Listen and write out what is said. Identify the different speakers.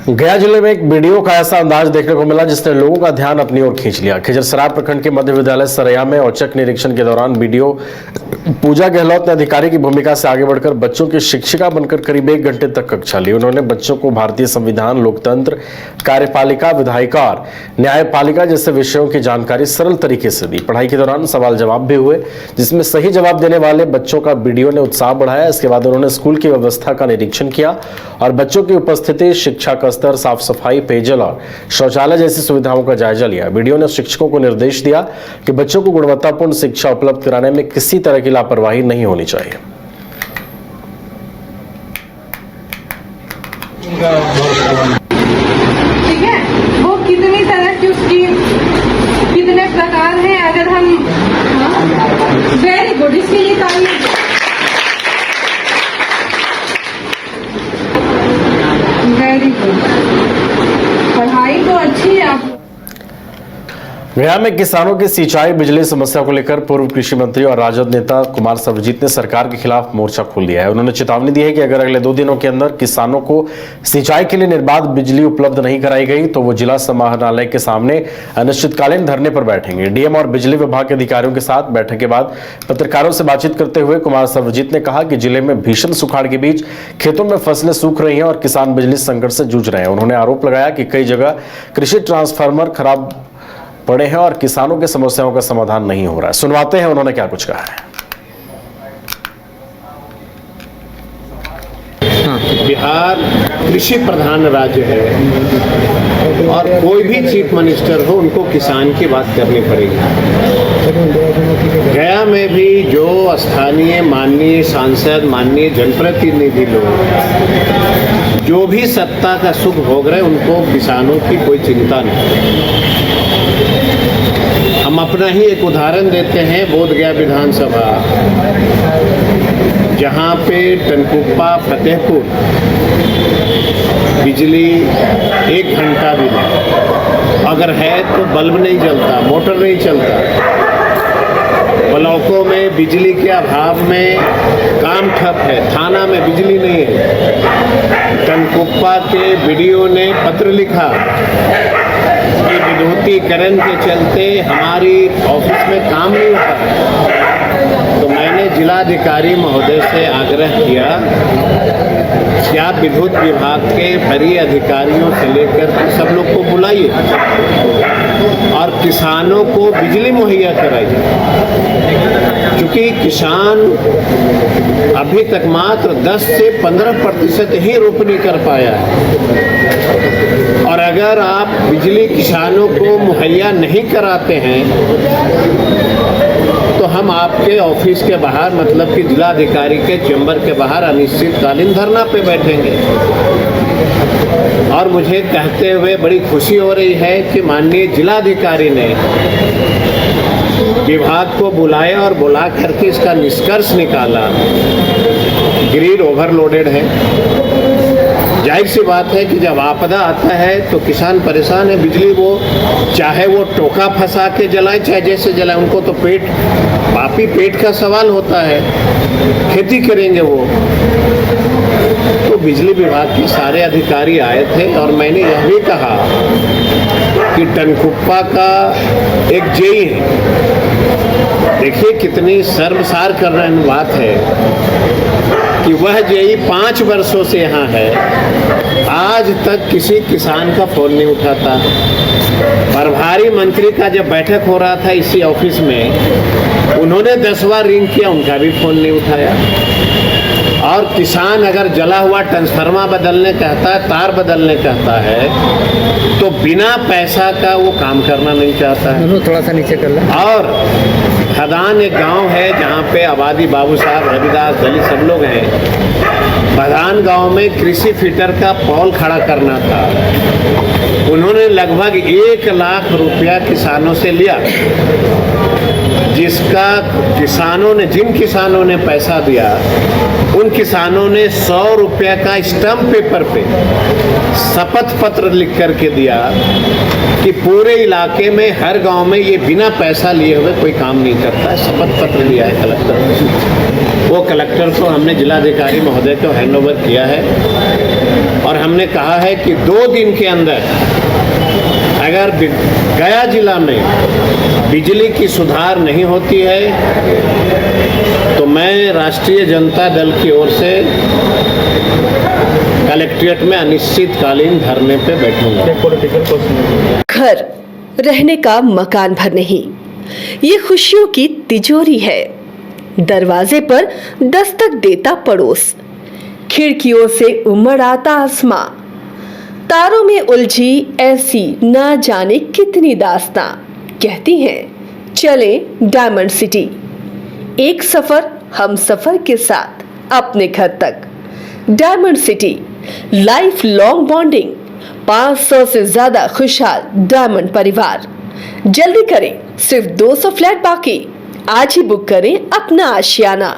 Speaker 1: गया जिले में एक वीडियो का ऐसा अंदाज देखने को मिला जिसने लोगों का ध्यान अपनी ओर खींच लिया। खिजरसराय प्रखंड के मध्य विद्यालय सरैया में औचक निरीक्षण के दौरान वीडियो पूजा गहलोत ने अधिकारी की भूमिका से आगे बढ़कर बच्चों की शिक्षिका बनकर करीब 1 घंटे तक कक्षा ली। उन्होंने बच्चों को भारतीय संविधान, लोकतंत्र, कार्यपालिका, विधायिका और न्यायपालिका जैसे विषयों की जानकारी सरल तरीके से दी। पढ़ाई के दौरान सवाल जवाब भी हुए जिसमें सही जवाब देने वाले बच्चों का वीडियो ने उत्साह बढ़ाया। इसके बाद उन्होंने स्कूल की व्यवस्था का निरीक्षण किया और बच्चों की उपस्थिति, शिक्षा का स्तर, साफ सफाई, पेयजल और शौचालय जैसी सुविधाओं का जायजा लिया। वीडियो ने शिक्षकों को निर्देश दिया कि बच्चों को गुणवत्तापूर्ण शिक्षा उपलब्ध कराने में किसी तरह की लापरवाही नहीं होनी चाहिए।
Speaker 2: ठीक है, वो कितनी तरह की उसकी कितने प्रकार हैं, अगर हम वेरी गुड, इसके लिए तारीफ। वेरी गुड, पढ़ाई तो अच्छी है। आप
Speaker 1: गया में किसानों की सिंचाई बिजली समस्या को लेकर पूर्व कृषि मंत्री और राजद नेता कुमार सर्वजीत ने सरकार के खिलाफ मोर्चा खोल दिया है। उन्होंने चेतावनी दी है कि अगर अगले 2 दिनों के अंदर किसानों को सिंचाई के लिए निर्बाध बिजली उपलब्ध नहीं कराई गई तो वो जिला समाहरणालय के सामने अनिश्चितकालीन धरने पर बैठेंगे। डीएम और बिजली विभाग के अधिकारियों के साथ बैठक के बाद पत्रकारों से बातचीत करते हुए कुमार सर्वजीत ने कहा कि जिले में भीषण सुखाड़ के बीच खेतों में फसलें सूख रही हैं और किसान बिजली संकट से जूझ रहे हैं। उन्होंने आरोप लगाया कि कई जगह कृषि ट्रांसफार्मर खराब पड़े हैं और किसानों की समस्याओं का समाधान नहीं हो रहा है। सुनवाते हैं उन्होंने क्या कुछ कहा है।
Speaker 3: बिहार कृषि प्रधान राज्य है और कोई भी चीफ मिनिस्टर हो उनको किसान की बात करनी पड़ेगी। गया में भी जो स्थानीय माननीय सांसद, माननीय जनप्रतिनिधि लोग जो भी सत्ता का सुख भोग रहे उनको किसानों की कोई चिंता नहीं। हम अपना ही एक उदाहरण देते हैं, बोधगया विधानसभा जहाँ पे टनकुप्पा फतेहपुर बिजली 1 घंटा भी नहीं, अगर है तो बल्ब नहीं जलता, मोटर नहीं चलता, ब्लॉकों में बिजली के अभाव में काम ठप है, थाना में बिजली नहीं है। टनकुप्पा के बीडीओ ने पत्र लिखा कि विद्युतीकरण के चलते हमारी ऑफिस में काम नहीं होता। तो मैंने जिलाधिकारी महोदय से आग्रह किया कि आप विद्युत विभाग के वरीय अधिकारियों से लेकर के सब लोग को बुलाइए और किसानों को बिजली मुहैया कराइए, क्योंकि किसान अभी तक मात्र 10 से 15% ही रोपनी कर पाया है। और अगर आप बिजली किसानों को मुहैया नहीं कराते हैं तो हम आपके ऑफिस के बाहर, मतलब कि जिलाधिकारी के चैम्बर के बाहर अनिश्चितकालीन धरना पे बैठेंगे। और मुझे कहते हुए बड़ी खुशी हो रही है कि माननीय जिलाधिकारी ने विभाग को बुलाया और बुला करके इसका निष्कर्ष निकाला। ग्रिड ओवरलोडेड है। जाहिर सी बात है कि जब आपदा आता है तो किसान परेशान है। बिजली वो चाहे वो टोका फंसा के जलाए चाहे जैसे जलाए, उनको तो पेट का सवाल होता है, खेती करेंगे वो। तो बिजली विभाग के सारे अधिकारी आए थे और मैंने यह भी कहा कि टनकुप्पा का एक जेई है, देखिए कितनी शर्मसार करने बात है कि वह जेई 5 वर्षों से यहाँ है, आज तक किसी किसान का फोन नहीं उठाता। प्रभारी मंत्री का जब बैठक हो रहा था इसी ऑफिस में, उन्होंने 10 बार रिंग किया, उनका भी फोन नहीं उठाया। और किसान अगर जला हुआ ट्रांसफार्मर बदलने कहता है, तार बदलने कहता है, तो बिना पैसा का वो काम करना नहीं चाहता है।
Speaker 4: थोड़ा सा नीचे कर ले।
Speaker 3: और खदान एक गांव है जहाँ पे आबादी बाबू साहब, रविदास, दलित सब लोग हैं। खदान गांव में कृषि फीटर का पोल खड़ा करना था। उन्होंने लगभग 1 लाख रुपया किसानों से लिया, जिसका जिन किसानों ने पैसा दिया उन किसानों ने 100 रुपया का स्टम्प पेपर पे शपथ पत्र लिख करके दिया कि पूरे इलाके में हर गांव में ये बिना पैसा लिए हुए कोई काम नहीं करता है। शपथ पत्र लिया है कलेक्टर। वो कलेक्टर को हमने जिलाधिकारी महोदय को हैंडओवर किया है और हमने कहा है कि 2 दिन के अंदर अगर गया जिला में बिजली की सुधार नहीं होती है तो मैं राष्ट्रीय जनता दल की ओर से कलेक्ट्रेट में अनिश्चितकालीन धरने पे बैठूंगा।
Speaker 4: घर रहने का मकान भर नहीं, ये खुशियों की तिजोरी है। दरवाजे पर दस्तक देता पड़ोस, खिड़कियों से उमड़ आता आसमां, तारों में उलझी ऐसी ना जाने कितनी दास्तां। कहती हैं चले डायमंड सिटी, एक सफर हम सफर के साथ अपने घर तक। Diamond city, life long bonding, 500 से ज्यादा खुशहाल डायमंड परिवार। जल्दी करें, सिर्फ 200 फ्लैट बाकी। आज ही बुक करें अपना आशियाना।